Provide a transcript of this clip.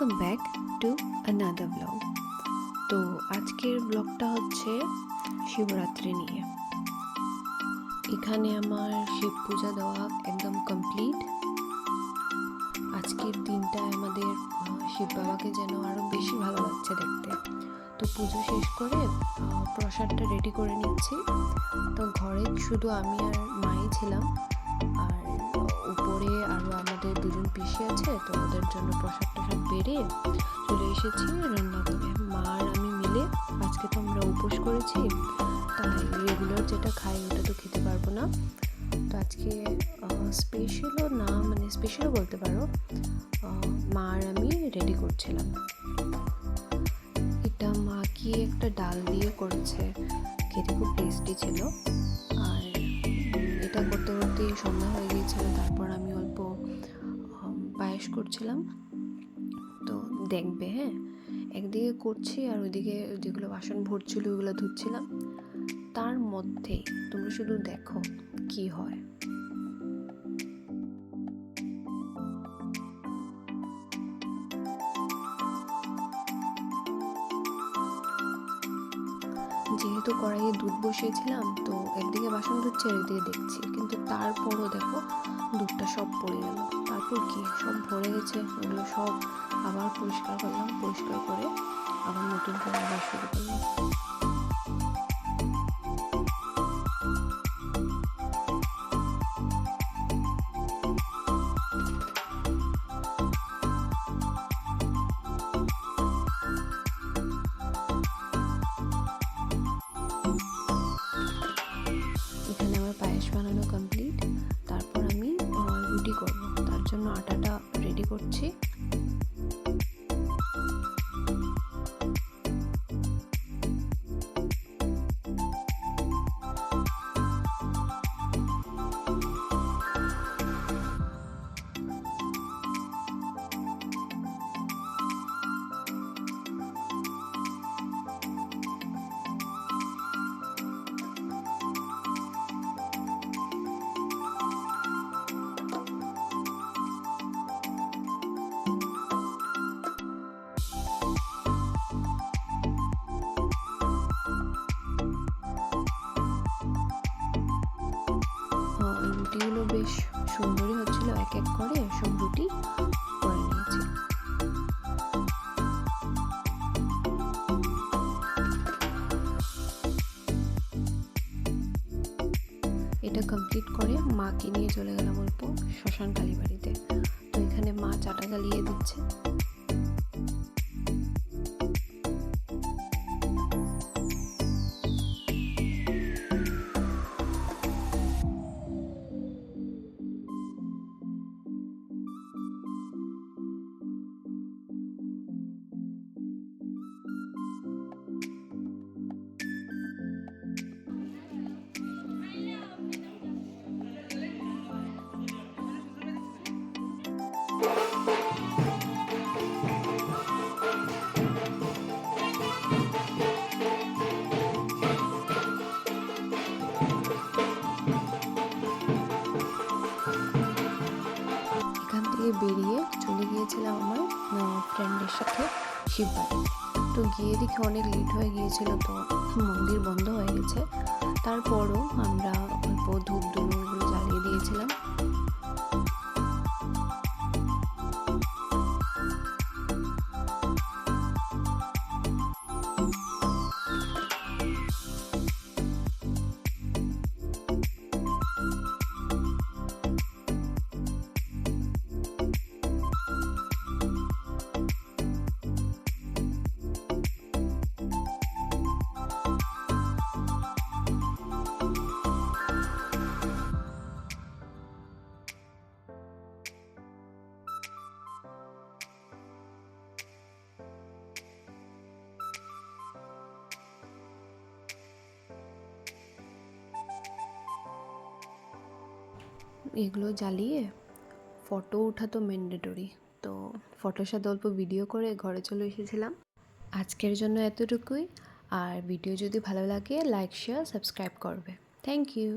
Welcome back to another blog. তো আজকের ব্লগটা হচ্ছে শিবরাত্রি নিয়ে। এখানে আমার শিব পূজা দেওয়া একদম কমপ্লিট। আজকের দিনটায় আমাদের শিব বাবাকে যেন আরও বেশি ভালো লাগছে দেখতে। তো পুজো শেষ করে প্রসাদটা রেডি করে নিচ্ছি। তো ঘরে শুধু আমি আর মাই ছিলাম, আর উপরে আরও আমাদের দুজন পিসি আছে, তো ওদের জন্য প্রসাদটা সব বেড়ে চলে এসেছি রান্না করে। মা আর আমি মিলে আজকে তো আমরা উপোস করেছি, তাই রেগুলার যেটা খাই ওটা তো খেতে পারবো না। তো আজকে স্পেশালও না, মানে স্পেশালও বলতে পারো, মা আর আমি রেডি করছিলাম। এটা মা কি একটা ডাল দিয়ে করেছে, খেতে খুব টেস্টি ছিল। আর এটা করতে করতেই সন্ধ্যা হয়ে গিয়েছিল। তারপর আমি অল্প পায়েস করছিলাম। তো দেখবে, হ্যাঁ, একদিকে করছি আর ওইদিকে যেগুলো বাসন ভরছিল ওইগুলো ধুচ্ছিলাম। তার মধ্যেই তোমরা শুধু দেখো কি হয়। যেহেতু কড়াইয়ে দুধ বসিয়েছিলাম, তো একদিকে বাসন ধুচ্ছি আর একদিকে দেখছি, কিন্তু তারপরও দেখো দুধটা সব পড়ে গেল। তারপর কি সব ভরে গেছে, ওগুলো সব আবার পরিষ্কার করলাম। পরিষ্কার করে আবার নতুন করে আবার শুরু করলাম। এখানে আমার পায়েস বানানো কমপ্লিট। তারপর আমি রুটি করব, তার জন্য আটাটা রেডি করছি। রুটিগুলো বেশ সুন্দরই হচ্ছিল, এক এক করে সব রুটি করে নিয়েছি। এটা কমপ্লিট করে মাকে নিয়ে চলে গেলাম অল্প শ্মশান কালীবাড়িতে। তো এখানে মা চাটা জ্বালিয়ে দিচ্ছে। এখান থেকে বেরিয়ে চলে গিয়েছিলাম আমার ফ্রেন্ডের সাথে শিববাড়ি। তো গিয়ে দেখি অনেক লেট হয়ে গিয়েছিল, তো মন্দির বন্ধ হয়ে গেছে। তারপরও আমরা অল্প ধূপ ধুনোগুলো জ্বালিয়ে দিয়েছিলাম। এগুলো জ্বালিয়ে ফটো ওঠা তো ম্যান্ডেটরি, তো ফটোর সাথে অল্প ভিডিও করে ঘরে চলে এসেছিলাম। আজকের জন্য এতটুকুই। আর ভিডিও যদি ভালো লাগে লাইক, শেয়ার, সাবস্ক্রাইব করবে। Thank you.